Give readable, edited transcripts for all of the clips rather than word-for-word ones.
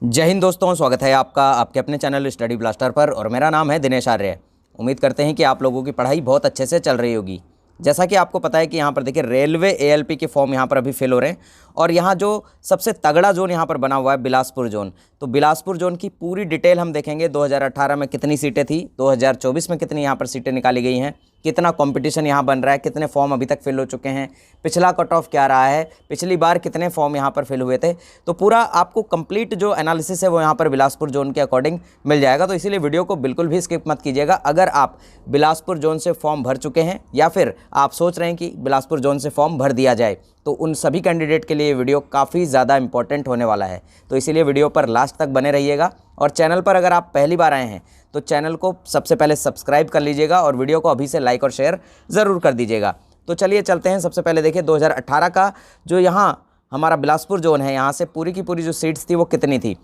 जय हिंद दोस्तों, स्वागत है आपका आपके अपने चैनल स्टडी ब्लास्टर पर। और मेरा नाम है दिनेश आर्य। उम्मीद करते हैं कि आप लोगों की पढ़ाई बहुत अच्छे से चल रही होगी। जैसा कि आपको पता है कि यहाँ पर देखिए रेलवे एएलपी के फॉर्म यहाँ पर अभी फिल हो रहे हैं। और यहाँ जो सबसे तगड़ा जोन यहाँ पर बना हुआ है बिलासपुर जोन, तो बिलासपुर जोन की पूरी डिटेल हम देखेंगे। 2018 में कितनी सीटें थी, 2024 में कितनी यहाँ पर सीटें निकाली गई हैं, कितना कंपटीशन यहाँ बन रहा है, कितने फॉर्म अभी तक फिल हो चुके हैं, पिछला कट ऑफ क्या रहा है, पिछली बार कितने फॉर्म यहाँ पर फिल हुए थे। तो पूरा आपको कंप्लीट जो एनालिसिस है वो यहाँ पर बिलासपुर जोन के अकॉर्डिंग मिल जाएगा। तो इसीलिए वीडियो को बिल्कुल भी स्किप मत कीजिएगा। अगर आप बिलासपुर जोन से फॉर्म भर चुके हैं या फिर आप सोच रहे हैं कि बिलासपुर जोन से फॉर्म भर दिया जाए, तो उन सभी कैंडिडेट के लिए ये वीडियो काफ़ी ज़्यादा इंपॉर्टेंट होने वाला है। तो इसीलिए वीडियो पर लास्ट तक बने रहिएगा। और चैनल पर अगर आप पहली बार आए हैं तो चैनल को सबसे पहले सब्सक्राइब कर लीजिएगा और वीडियो को अभी से लाइक और शेयर ज़रूर कर दीजिएगा। तो चलिए चलते हैं। सबसे पहले देखिए 2018 का जो यहाँ हमारा बिलासपुर जोन है, यहाँ से पूरी की पूरी जो सीट्स थी वो कितनी थी।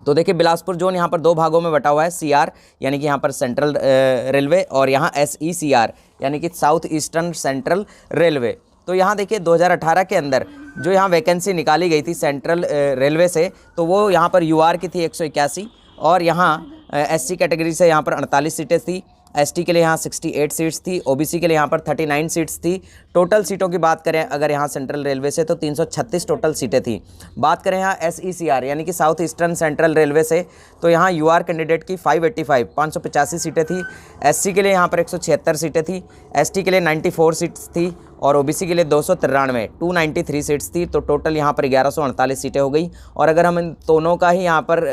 तो देखिए बिलासपुर जोन यहाँ पर दो भागों में बटा हुआ है। सीआर यानी कि यहाँ पर सेंट्रल रेलवे, और यहाँ एसईसीआर यानी कि साउथ ईस्टर्न सेंट्रल रेलवे। तो यहाँ देखिए 2018 के अंदर जो यहाँ वैकेंसी निकाली गई थी सेंट्रल रेलवे से, तो वो यहाँ पर यूआर की थी 181, और यहाँ एससी कैटेगरी से यहाँ पर 48 सीटें थी। एसटी के लिए यहाँ 68 सीट्स थी। ओबीसी के लिए यहाँ पर 39 सीट्स थी। टोटल सीटों की बात करें अगर यहाँ सेंट्रल रेलवे से, तो 336 टोटल सीटें थी। बात करें यहाँ एसईसीआर यानी कि साउथ ईस्टर्न सेंट्रल रेलवे से, तो यहाँ यूआर कैंडिडेट की 585 सीटें थी। एससी के लिए यहाँ पर 176 सीटें थी। एसटी के लिए 94 सीट्स थी, और ओबीसी के लिए 293 सीट्स थी। तो टोटल यहाँ पर 1148 सीटें हो गई। और अगर हम इन दोनों का ही यहाँ पर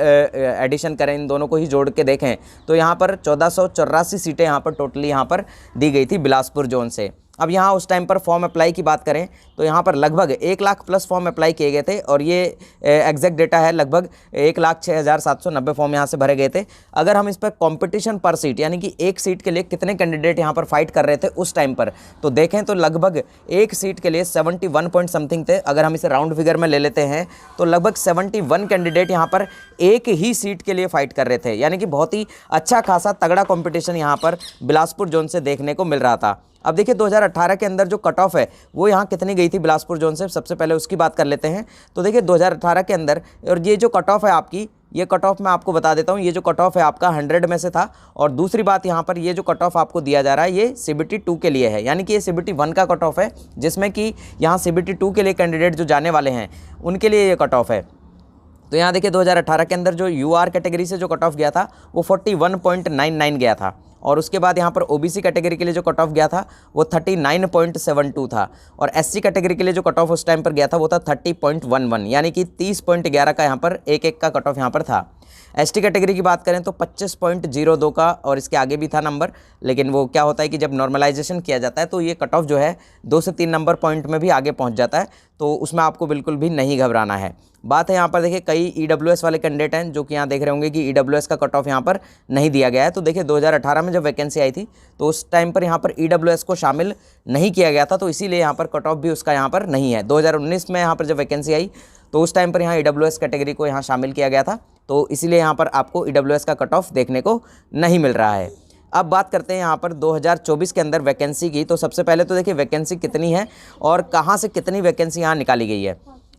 एडिशन करें, इन दोनों को ही जोड़ के देखें, तो यहाँ पर 1484 सीटें यहाँ पर टोटली यहाँ पर दी गई थी बिलासपुर जोन से। अब यहाँ उस टाइम पर फॉर्म अप्लाई की बात करें तो यहाँ पर लगभग 1 लाख प्लस फॉर्म अप्लाई किए गए थे, और ये एग्जैक्ट डेटा है। लगभग 1,06,790 फॉर्म यहाँ से भरे गए थे। अगर हम इस पर कंपटीशन पर सीट यानी कि एक सीट के लिए कितने कैंडिडेट यहाँ पर फाइट कर रहे थे उस टाइम पर, तो देखें तो लगभग एक सीट के लिए 71 पॉइंट समथिंग थे। अगर हम इसे राउंड फिगर में ले लेते हैं तो लगभग 71 कैंडिडेट यहाँ पर एक ही सीट के लिए फाइट कर रहे थे। यानी कि बहुत ही अच्छा खासा तगड़ा कॉम्पिटिशन यहाँ पर बिलासपुर जोन से देखने को मिल रहा था। अब देखिए 2018 के अंदर जो कट ऑफ है वो यहाँ कितनी गई थी बिलासपुर जोन से, सबसे पहले उसकी बात कर लेते हैं। तो देखिए 2018 के अंदर, और ये जो कट ऑफ है आपकी, ये कट ऑफ मैं आपको बता देता हूँ। ये जो कट ऑफ है आपका 100 में से था। और दूसरी बात यहाँ पर, ये जो कट ऑफ आपको दिया जा रहा है ये CBT 2 के लिए है, यानी कि ये CBT 1 का कट ऑफ है, जिसमें कि यहाँ CBT 2 के लिए कैंडिडेट जो जाने वाले हैं उनके लिए ये कट ऑफ है। तो यहाँ देखिए 2018 के अंदर जो यूआर कैटेगरी से जो कट ऑफ गया था वो 41.99 गया था। और उसके बाद यहाँ पर ओबीसी कैटेगरी के लिए जो कट ऑफ गया था वो 39.72 था। और एससी कैटेगरी के लिए जो कट ऑफ उस टाइम पर गया था वो था 30.11, यानी कि 30.11 का यहाँ पर एक का कट ऑफ यहाँ पर था। एसटी कैटेगरी की बात करें तो 25.02 का, और इसके आगे भी था नंबर, लेकिन वो क्या होता है कि जब नॉर्मलाइजेशन किया जाता है तो ये कट ऑफ जो है 2 से 3 नंबर पॉइंट में भी आगे पहुंच जाता है। तो उसमें आपको बिल्कुल भी नहीं घबराना है। बात है यहाँ पर देखिए कई ईडब्ल्यूएस वाले कैंडिडेट हैं जो कि यहाँ देख रहे होंगे कि ईडब्ल्यूएस का कट ऑफ यहाँ पर नहीं दिया गया है। तो देखिए 2018 में जब वैकेंसी आई थी तो उस टाइम पर यहाँ पर ईडब्ल्यूएस को शामिल नहीं किया गया था, तो इसीलिए यहाँ पर कट ऑफ भी उसका यहाँ पर नहीं है। 2019 में यहाँ पर जब वैकेंसी आई तो उस टाइम पर यहाँ ईडब्ल्यूएस कैटेगरी को यहाँ शामिल किया गया था, तो इसीलिए यहाँ पर आपको ईडब्ल्यूएस का कट ऑफ देखने को नहीं मिल रहा है। अब बात करते हैं यहाँ पर 2024 के अंदर वैकेंसी की। तो सबसे पहले तो देखिए वैकेंसी कितनी है और कहाँ से कितनी वैकेंसी यहाँ निकाली गई है।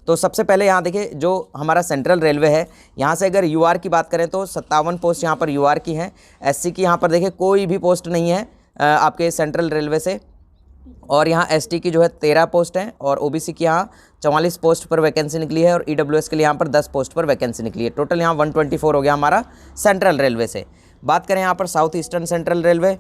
तो सबसे पहले यहाँ देखिए जो हमारा सेंट्रल रेलवे है, यहाँ से अगर यूआर की बात करें तो 57 पोस्ट यहाँ पर यूआर की हैं। एससी की यहाँ पर देखिए कोई भी पोस्ट नहीं है आपके सेंट्रल रेलवे से। और यहाँ एसटी की जो है 13 पोस्ट हैं, और ओबीसी की यहाँ 44 पोस्ट पर वैकेंसी निकली है, और ईडब्ल्यूएस के लिए यहाँ पर 10 पोस्ट पर वैकेंसी निकली है। टोटल यहाँ 124 हो गया हमारा सेंट्रल रेलवे से। बात करें यहाँ पर साउथ ईस्टर्न सेंट्रल रेलवे,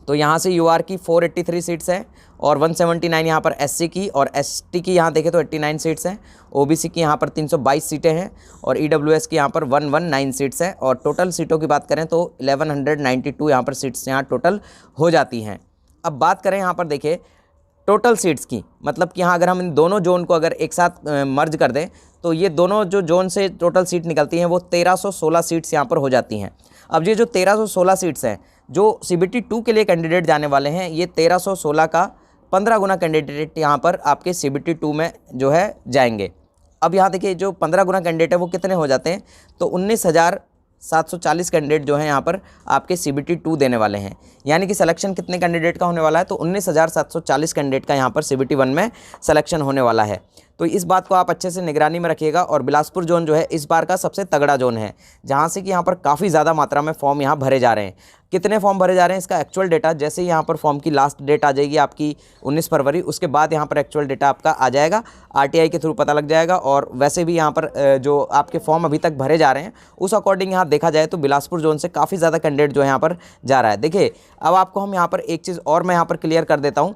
तो यहाँ से यूआर की 483 सीट्स हैं, और 179 यहाँ पर एससी की, और एसटी की यहाँ देखें तो 89 सीट्स हैं। ओबीसी की यहाँ पर 322 सीटें हैं, और ईडब्ल्यूएस की यहाँ पर 119 सीट्स हैं। और टोटल सीटों की बात करें तो 1192 यहाँ पर सीट्स यहाँ टोटल हो जाती हैं। अब बात करें यहाँ पर देखिए टोटल सीट्स की, मतलब कि यहाँ अगर हम इन दोनों जोन को अगर एक साथ मर्ज कर दें तो ये दोनों जो जोन से टोटल सीट निकलती हैं वो 1316 सीट्स यहाँ पर हो जाती हैं। अब ये जो 1316 सीट्स हैं जो CBT 2 के लिए कैंडिडेट जाने वाले हैं, ये 1316 का 15 गुना कैंडिडेट यहाँ पर आपके CBT 2 में जो है जाएंगे। अब यहाँ देखिए जो 15 गुना कैंडिडेट है वो कितने हो जाते हैं, तो 19,740 कैंडिडेट जो हैं यहाँ पर आपके CBT 2 देने वाले हैं। यानी कि सिलेक्शन कितने कैंडिडेट का होने वाला है, तो 19,740 कैंडिडेट का यहाँ पर CBT 1 में सिलेक्शन होने वाला है। तो इस बात को आप अच्छे से निगरानी में रखिएगा। और बिलासपुर जोन जो है इस बार का सबसे तगड़ा जोन है, जहाँ से कि यहाँ पर काफ़ी ज़्यादा मात्रा में फॉर्म यहाँ भरे जा रहे हैं। कितने फॉर्म भरे जा रहे हैं इसका एक्चुअल डेटा जैसे ही यहाँ पर फॉर्म की लास्ट डेट आ जाएगी आपकी 19 फरवरी, उसके बाद यहाँ पर एक्चुअल डेटा आपका आ जाएगा, RTI के थ्रू पता लग जाएगा। और वैसे भी यहाँ पर जो आपके फॉर्म अभी तक भरे जा रहे हैं उस अकॉर्डिंग यहाँ देखा जाए तो बिलासपुर जोन से काफ़ी ज़्यादा कैंडिडेट जो है यहाँ पर जा रहा है। देखिए अब आपको हम यहाँ पर एक चीज़ और मैं यहाँ पर क्लियर कर देता हूँ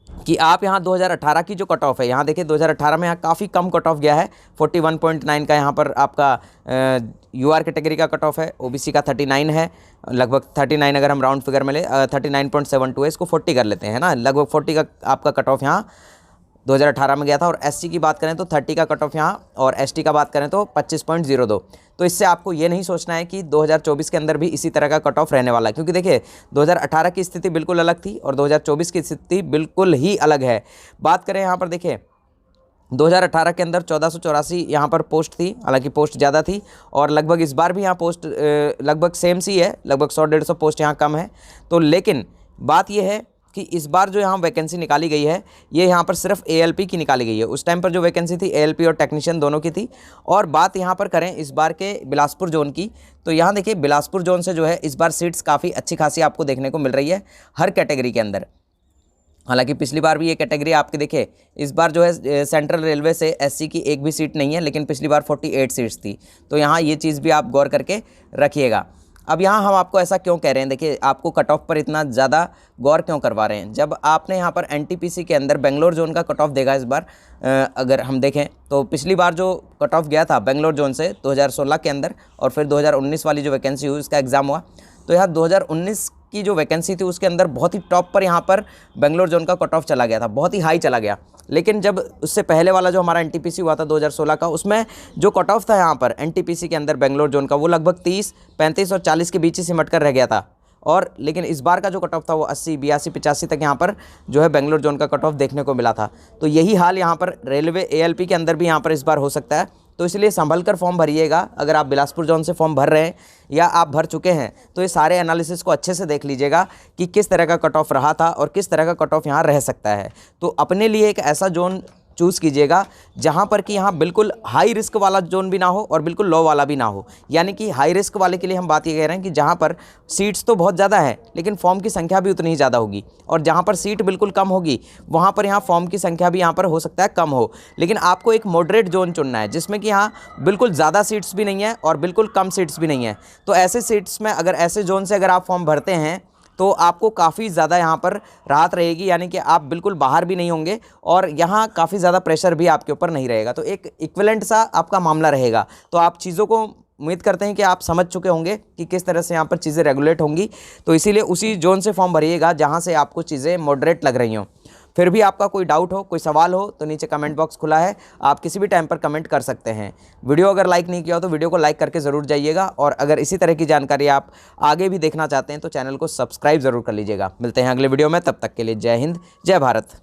कि आप यहाँ 2018 की जो कट ऑफ है, यहाँ देखिए 2018 में यहाँ काफ़ी कम कट ऑफ गया है, 41.9 का यहाँ पर आपका UR कैटेगरी का कट ऑफ है, OBC का 39 है, लगभग 39 अगर हम राउंड फिगर में ले 39.72 है, इसको 40 कर लेते हैं ना, लगभग 40 का आपका कट ऑफ यहाँ 2018 में गया था। और SC की बात करें तो 30 का कट ऑफ यहाँ, और ST का बात करें तो 25.02। तो इससे आपको ये नहीं सोचना है कि 2024 के अंदर भी इसी तरह का कट ऑफ रहने वाला है, क्योंकि देखिए 2018 की स्थिति बिल्कुल अलग थी और 2024 की स्थिति बिल्कुल ही अलग है। बात करें यहाँ पर देखिए 2018 के अंदर 1484 यहाँ पर पोस्ट थी, हालांकि पोस्ट ज़्यादा थी, और लगभग इस बार भी यहाँ पोस्ट लगभग सेम सी है, लगभग 100-150 पोस्ट यहाँ कम है। तो लेकिन बात यह है कि इस बार जो यहाँ वैकेंसी निकाली गई है ये यहाँ पर सिर्फ ALP की निकाली गई है। उस टाइम पर जो वैकेंसी थी ALP और टेक्नीशियन दोनों की थी। और बात यहाँ पर करें इस बार के बिलासपुर जोन की, तो यहाँ देखिए बिलासपुर जोन से जो है इस बार सीट्स काफ़ी अच्छी खासी आपको देखने को मिल रही है हर कैटेगरी के अंदर। हालांकि पिछली बार भी ये कैटेगरी आपके देखे इस बार जो है सेंट्रल रेलवे से SC की एक भी सीट नहीं है, लेकिन पिछली बार 48 सीट्स थी। तो यहाँ ये चीज़ भी आप गौर करके रखिएगा। अब यहाँ हम आपको ऐसा क्यों कह रहे हैं, देखिए आपको कट ऑफ पर इतना ज़्यादा गौर क्यों करवा रहे हैं, जब आपने यहाँ पर NTPC के अंदर बेंगलोर जोन का कट ऑफ देखा इस बार अगर हम देखें तो पिछली बार जो कट ऑफ गया था बेंगलोर जोन से 2016 के अंदर, और फिर 2019 वाली जो वैकेंसी हुई उसका एग्ज़ाम हुआ, तो यहाँ 2019 की जो वैकेंसी थी उसके अंदर बहुत ही टॉप पर यहाँ पर बेंगलोर जोन का कट ऑफ चला गया था, बहुत ही हाई चला गया। लेकिन जब उससे पहले वाला जो हमारा NTPC हुआ था 2016 का, उसमें जो कट ऑफ था यहाँ पर NTPC के अंदर बेंगलोर जोन का वो लगभग 30, 35 और 40 के बीच ही सिमट कर रह गया था। और लेकिन इस बार का जो कट ऑफ था वो 80, 82, 85 तक यहाँ पर जो है बेंगलोर जोन का कट ऑफ देखने को मिला था। तो यही हाल यहाँ पर रेलवे ALP के अंदर भी यहाँ पर इस बार हो सकता है। तो इसलिए संभल कर फॉर्म भरिएगा। अगर आप बिलासपुर जोन से फॉर्म भर रहे हैं या आप भर चुके हैं तो ये सारे एनालिसिस को अच्छे से देख लीजिएगा कि किस तरह का कट ऑफ रहा था और किस तरह का कट ऑफ यहाँ रह सकता है। तो अपने लिए एक ऐसा जोन चूज़ कीजिएगा जहाँ पर कि यहाँ बिल्कुल हाई रिस्क वाला जोन भी ना हो और बिल्कुल लो वाला भी ना हो। यानी कि हाई रिस्क वाले के लिए हम बात ये कह रहे हैं कि जहाँ पर सीट्स तो बहुत ज़्यादा है लेकिन फॉर्म की संख्या भी उतनी ही ज़्यादा होगी, और जहाँ पर सीट बिल्कुल कम होगी वहाँ पर यहाँ फॉर्म की संख्या भी यहाँ पर हो सकता है कम हो। लेकिन आपको एक मॉडरेट जोन चुनना है जिसमें कि यहाँ बिल्कुल ज़्यादा सीट्स भी नहीं है और बिल्कुल कम सीट्स भी नहीं है। तो ऐसे सीट्स में अगर ऐसे जोन से अगर आप फॉर्म भरते हैं तो आपको काफ़ी ज़्यादा यहाँ पर राहत रहेगी, यानी कि आप बिल्कुल बाहर भी नहीं होंगे और यहाँ काफ़ी ज़्यादा प्रेशर भी आपके ऊपर नहीं रहेगा। तो एक इक्विवेलेंट सा आपका मामला रहेगा। तो आप चीज़ों को उम्मीद करते हैं कि आप समझ चुके होंगे कि किस तरह से यहाँ पर चीज़ें रेगुलेट होंगी। तो इसीलिए उसी जोन से फॉर्म भरिएगा जहाँ से आपको चीज़ें मॉडरेट लग रही हों। फिर भी आपका कोई डाउट हो, कोई सवाल हो तो नीचे कमेंट बॉक्स खुला है, आप किसी भी टाइम पर कमेंट कर सकते हैं। वीडियो अगर लाइक नहीं किया हो तो वीडियो को लाइक करके ज़रूर जाइएगा, और अगर इसी तरह की जानकारी आप आगे भी देखना चाहते हैं तो चैनल को सब्सक्राइब ज़रूर कर लीजिएगा। मिलते हैं अगले वीडियो में, तब तक के लिए जय हिंद, जय भारत।